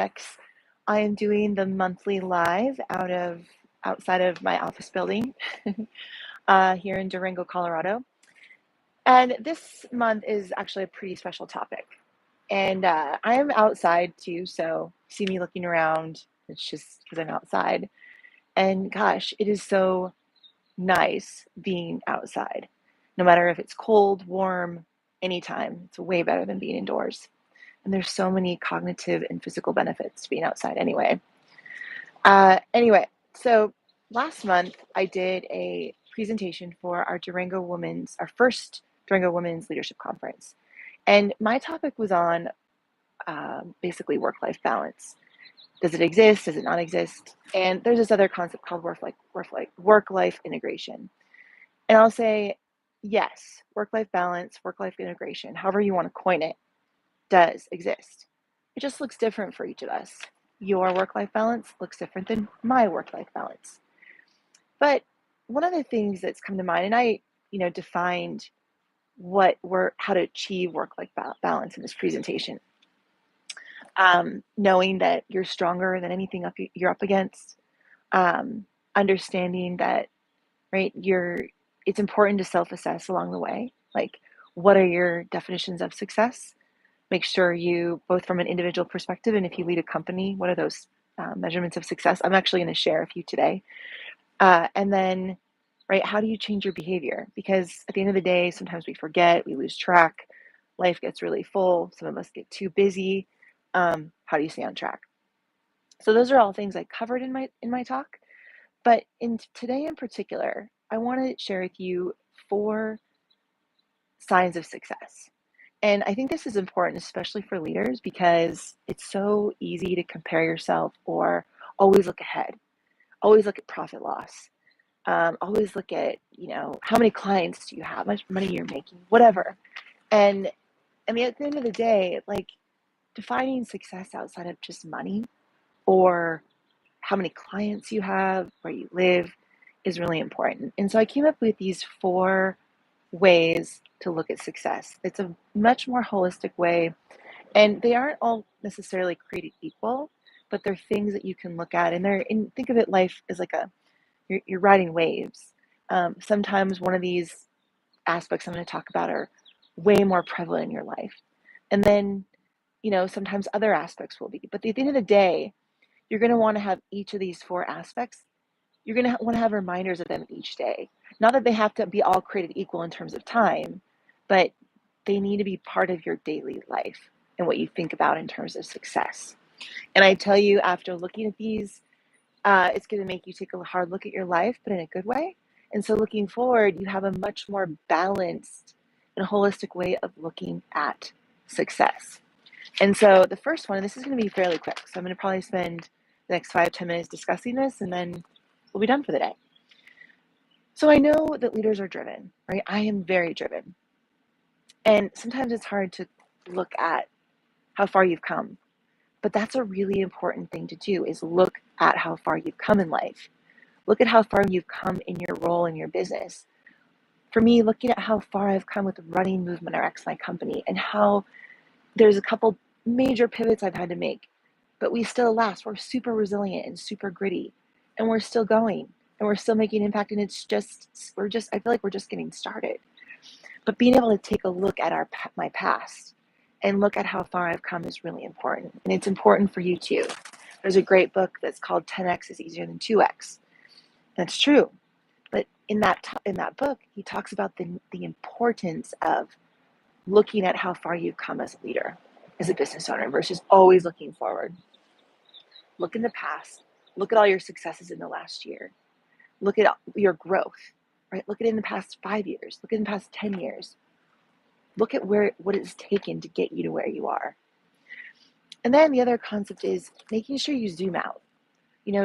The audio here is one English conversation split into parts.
TEDx. I am doing the monthly live outside of my office building here in Durango, Colorado. And this month is actually a pretty special topic. And I am outside too, so see me looking around. It's just because I'm outside. And gosh, it is so nice being outside. No matter if it's cold, warm, anytime, it's way better than being indoors. And there's so many cognitive and physical benefits to being outside anyway. So last month I did a presentation for our first Durango Women's Leadership Conference. And my topic was on basically work-life balance. Does it exist? Does it not exist? And there's this other concept called work-life integration. And I'll say, yes, work-life balance, work-life integration, however you want to coin it, does exist. It just looks different for each of us. Your work-life balance looks different than my work-life balance. But one of the things that's come to mind, and I, defined how to achieve work-life balance in this presentation. Knowing that you're stronger than anything you're up against, understanding that, right, it's important to self-assess along the way. Like, what are your definitions of success? Make sure you, both from an individual perspective, and if you lead a company, what are those measurements of success? I'm actually going to share a few today. And then, right, how do you change your behavior? Because at the end of the day, sometimes we forget, we lose track, life gets really full, some of us get too busy. How do you stay on track? So those are all things I covered in my talk. But today in particular, I want to share with you 4 signs of success. And I think this is important, especially for leaders, because it's so easy to compare yourself or always look ahead, always look at profit loss, always look at, how many clients do you have, how much money you're making, whatever. And I mean, at the end of the day, like, defining success outside of just money or how many clients you have, where you live, is really important. And so I came up with these 4 ways to look at success. It's a much more holistic way, and they aren't all necessarily created equal, but they're things that you can look at, and think of it, life as like you're riding waves. Sometimes one of these aspects I'm going to talk about are way more prevalent in your life, and then sometimes other aspects will be. But at the end of the day, you're going to want to have each of these 4 aspects. You're going to want to have reminders of them each day. Not that they have to be all created equal in terms of time, but they need to be part of your daily life and what you think about in terms of success. And I tell you, after looking at these, it's going to make you take a hard look at your life, but in a good way. And so looking forward, you have a much more balanced and holistic way of looking at success. And so the first one, and this is going to be fairly quick, so I'm going to probably spend the next 5-10 minutes discussing this, and then we'll be done for the day. So I know that leaders are driven, right? I am very driven. And sometimes it's hard to look at how far you've come. But that's a really important thing to do, is look at how far you've come in life. Look at how far you've come in your role in your business. For me, looking at how far I've come with running Movement RX, my company, and how there's a couple major pivots I've had to make, but we still last. We're super resilient and super gritty, and we're still going, and we're still making impact. And I feel like we're just getting started. But being able to take a look at my past and look at how far I've come is really important. And it's important for you too. There's a great book that's called 10X is Easier Than 2X. That's true. But in that book, he talks about the importance of looking at how far you've come as a leader, as a business owner, versus always looking forward. Look in the past. Look at all your successes in the last year. Look at your growth, right? Look at it in the past 5 years. Look at it in the past 10 years. Look at what it's taken to get you to where you are. And then the other concept is making sure you zoom out.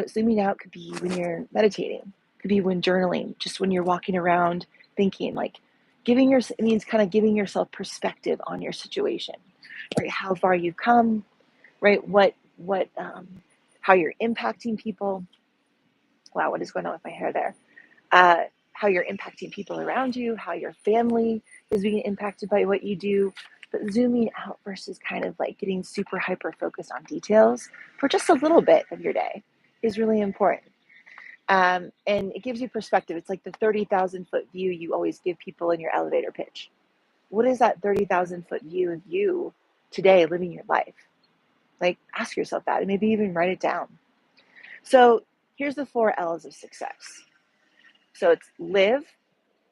Zooming out could be when you're meditating, could be when journaling, just when you're walking around thinking, like it means kind of giving yourself perspective on your situation, right? How far you've come, right? How you're impacting people. Wow, what is going on with my hair there? How you're impacting people around you, how your family is being impacted by what you do, but zooming out versus kind of like getting super hyper focused on details for just a little bit of your day is really important. And it gives you perspective. It's like the 30,000-foot view you always give people in your elevator pitch. What is that 30,000-foot view of you today living your life? Like, ask yourself that and maybe even write it down. So here's the 4 L's of success. So it's live,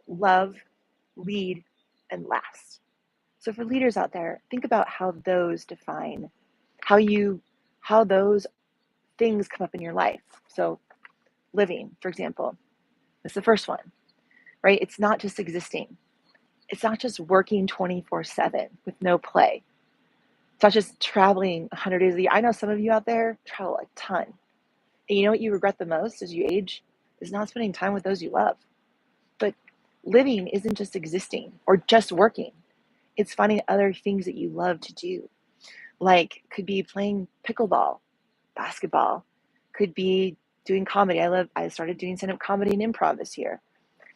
love, lead, and last. So for leaders out there, think about how those define how those things come up in your life. So living, for example, is the first one, right? It's not just existing. It's not just working 24/7 with no play. It's not just traveling 100 days a year. I know some of you out there travel a ton. And you know what you regret the most as you age? Is not spending time with those you love. But living isn't just existing or just working. It's finding other things that you love to do. Like, could be playing pickleball, basketball, could be doing comedy. I started doing stand-up comedy and improv this year.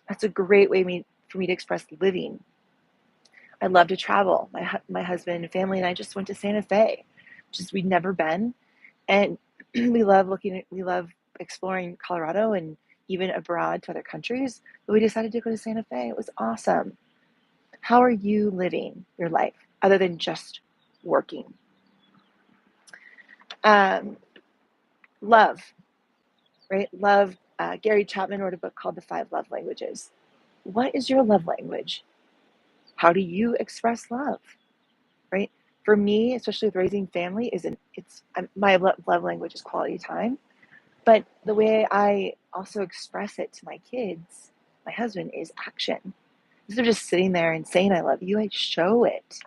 That's a great way for me to express living. I love to travel. My husband and family and I just went to Santa Fe, which is we'd never been. And we love exploring Colorado and even abroad to other countries. But we decided to go to Santa Fe. It was awesome. How are you living your life other than just working? Love, right? Love. Gary Chapman wrote a book called The 5 Love Languages. What is your love language? How do you express love, right? For me, especially with raising family, my love language is quality time. But the way I also express it to my kids, my husband, is action. Instead of just sitting there and saying I love you, I show it,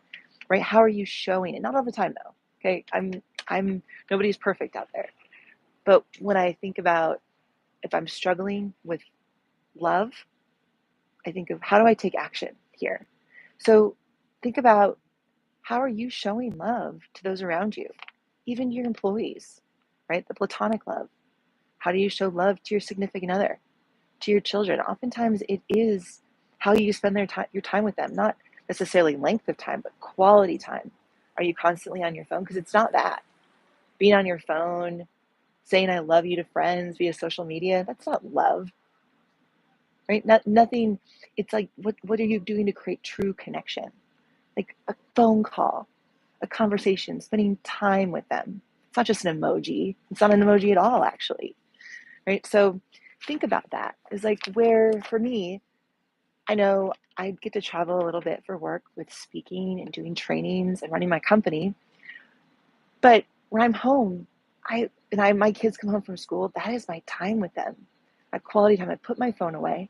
right? How are you showing it? Not all the time though. Okay, I'm nobody's perfect out there. But when I think about if I'm struggling with love, I think of how do I take action here? So think about how are you showing love to those around you, even your employees, right? The platonic love. How do you show love to your significant other, to your children? Oftentimes it is how you spend your time with them, not necessarily length of time, but quality time. Are you constantly on your phone? Because it's not that. Being on your phone, saying I love you to friends via social media, that's not love, right? Nothing. It's like, what are you doing to create true connection? Like a phone call, a conversation, spending time with them. It's not just an emoji. It's not an emoji at all, actually, right? So think about that. It's like where, for me, I know I get to travel a little bit for work with speaking and doing trainings and running my company. But when I'm home, my kids come home from school, that is my time with them. My quality time. I put my phone away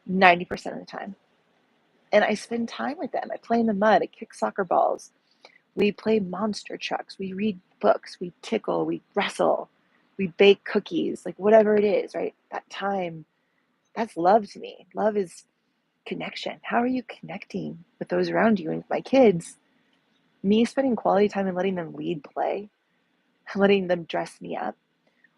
90% of the time. And I spend time with them. I play in the mud. I kick soccer balls. We play monster trucks. We read books. We tickle. We wrestle. We bake cookies. Like whatever it is, right? That time, that's love to me. Love is connection. How are you connecting with those around you? And with my kids, me spending quality time and letting them lead play, letting them dress me up,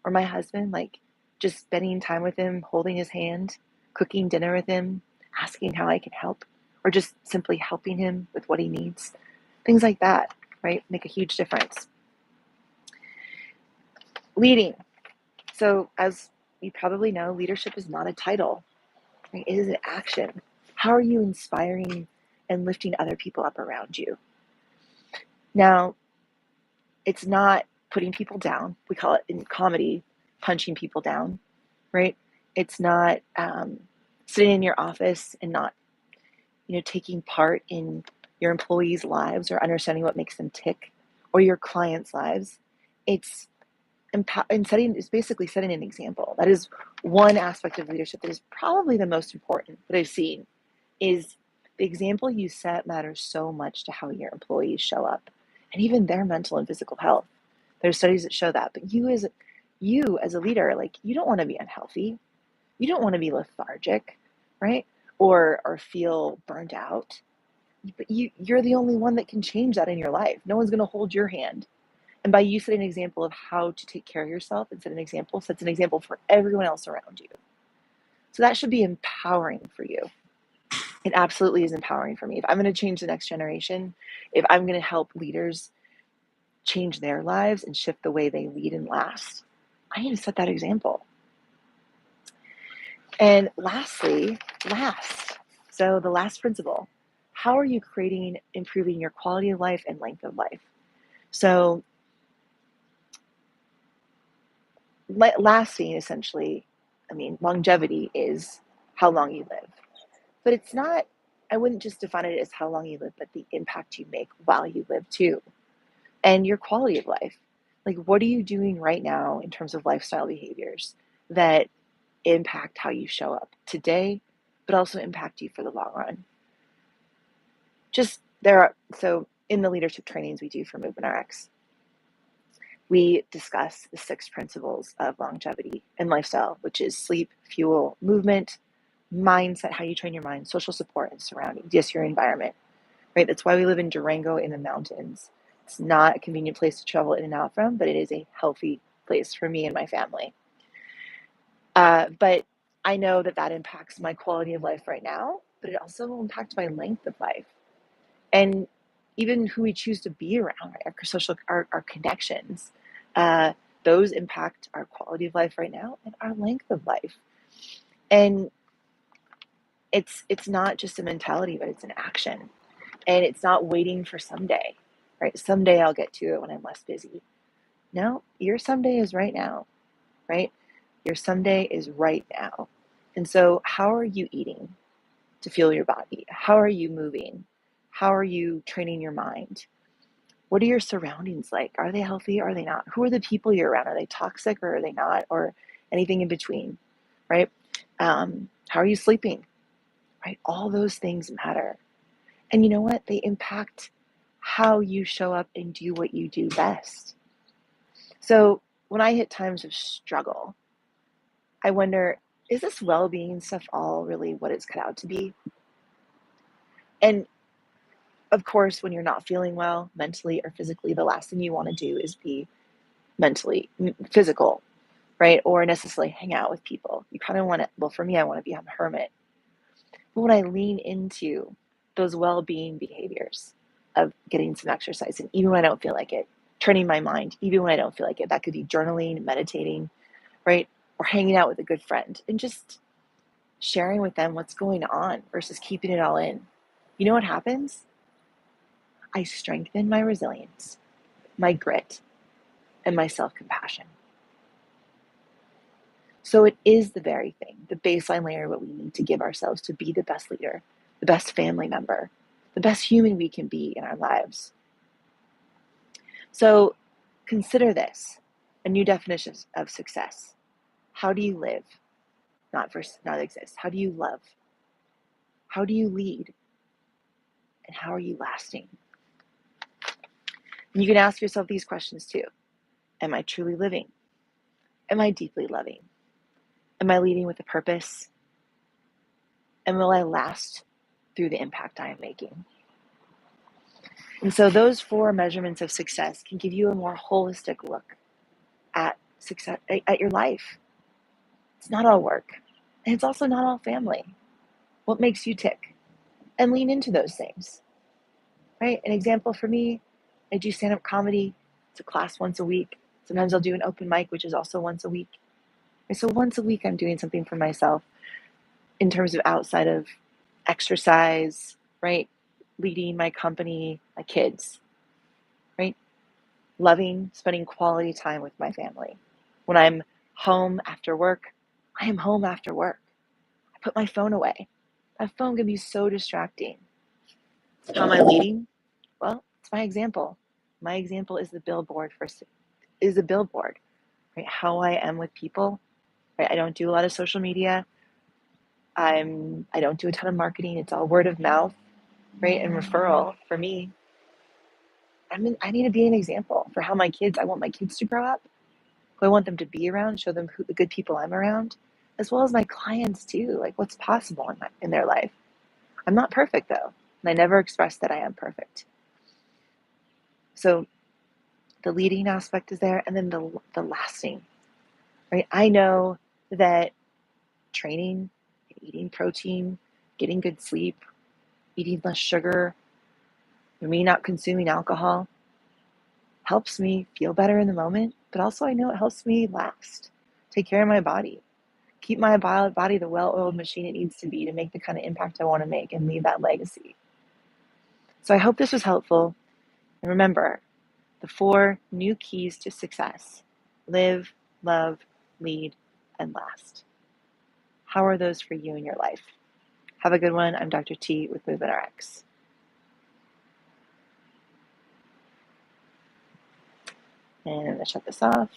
or my husband, like just spending time with him, holding his hand, cooking dinner with him, asking how I can help, or just simply helping him with what he needs. Things like that, right? Make a huge difference. Leading. So as you probably know, leadership is not a title, right? It is an action. How are you inspiring and lifting other people up around you? Now, it's not putting people down. We call it in comedy, punching people down, right? It's not sitting in your office and not, taking part in your employees' lives or understanding what makes them tick, or your clients' lives. It's it's basically setting an example. That is one aspect of leadership that is probably the most important that I've seen. Is the example you set matters so much to how your employees show up, and even their mental and physical health. There's studies that show that. But you as a leader, like, you don't want to be unhealthy. You don't want to be lethargic, right? Or feel burnt out. But you're the only one that can change that in your life. No one's going to hold your hand. And by you setting an example of how to take care of yourself and sets an example for everyone else around you. So that should be empowering for you. It absolutely is empowering for me. If I'm going to change the next generation, if I'm going to help leaders change their lives and shift the way they lead and last, I need to set that example. And lastly, so the last principle, how are you improving your quality of life and length of life? So lasting, essentially, longevity is how long you live. But it's not, I wouldn't just define it as how long you live, but the impact you make while you live too. And your quality of life. Like, what are you doing right now in terms of lifestyle behaviors that impact how you show up today, but also impact you for the long run? So in the leadership trainings we do for Movement RX, we discuss the 6 principles of longevity and lifestyle, which is sleep, fuel, movement, mindset, how you train your mind, social support, and surroundings, just your environment, right? That's why we live in Durango in the mountains. It's not a convenient place to travel in and out from, but it is a healthy place for me and my family. But I know that impacts my quality of life right now, but it also will impact my length of life. And even who we choose to be around, right? Our connections, those impact our quality of life right now and our length of life. And it's not just a mentality, but it's an action. And it's not waiting for someday, right? Someday I'll get to it when I'm less busy. No, your someday is right now, right? Your someday is right now. And so, how are you eating to fuel your body? How are you moving? How are you training your mind? What are your surroundings like? Are they healthy? Are they not? Who are the people you're around? Are they toxic or are they not? Or anything in between, right? How are you sleeping, right? All those things matter. And you know what? They impact how you show up and do what you do best. So when I hit times of struggle, I wonder, is this well-being stuff all really what it's cut out to be? And of course, when you're not feeling well mentally or physically, the last thing you want to do is be physical, right? Or necessarily hang out with people. You kind of want to, well, for me, I want to be a hermit. But when I lean into those well-being behaviors of getting some exercise, and even when I don't feel like it, training my mind, even when I don't feel like it, that could be journaling, meditating, right? Or hanging out with a good friend and just sharing with them what's going on versus keeping it all in. You know what happens? I strengthen my resilience, my grit, and my self-compassion. So it is the very thing, the baseline layer, what we need to give ourselves to be the best leader, the best family member, the best human we can be in our lives. So consider this, a new definition of success. How do you live? Not exist. How do you love? How do you lead? And how are you lasting? And you can ask yourself these questions too. Am I truly living? Am I deeply loving? Am I leading with a purpose? And will I last through the impact I am making? And so those 4 measurements of success can give you a more holistic look at success, at your life. It's not all work, and it's also not all family. What makes you tick? And lean into those things, right? An example for me, I do stand-up comedy. It's a class once a week. Sometimes I'll do an open mic, which is also once a week. And so once a week, I'm doing something for myself in terms of outside of exercise, right? Leading my company, my kids, right? Loving, spending quality time with my family. When I'm home after work, I am home after work. I put my phone away. That phone can be so distracting. How am I leading? Well, it's my example. My example is the billboard, right? How I am with people, right? I don't do a lot of social media. I don't do a ton of marketing. It's all word of mouth, right? And referral for me. I need to be an example for how I want my kids to grow up, who I want them to be around, show them the good people I'm around, as well as my clients too, like what's possible in their life. I'm not perfect though, and I never express that I am perfect. So the leading aspect is there, and then the lasting, right? I know that training, eating protein, getting good sleep, eating less sugar, or me not consuming alcohol helps me feel better in the moment, but also I know it helps me last, take care of my body, keep my body the well-oiled machine it needs to be to make the kind of impact I want to make and leave that legacy. So I hope this was helpful. And remember, the 4 new keys to success: live, love, lead, and last. How are those for you in your life? Have a good one. I'm Dr. T with Movement RX. And I'm going to shut this off.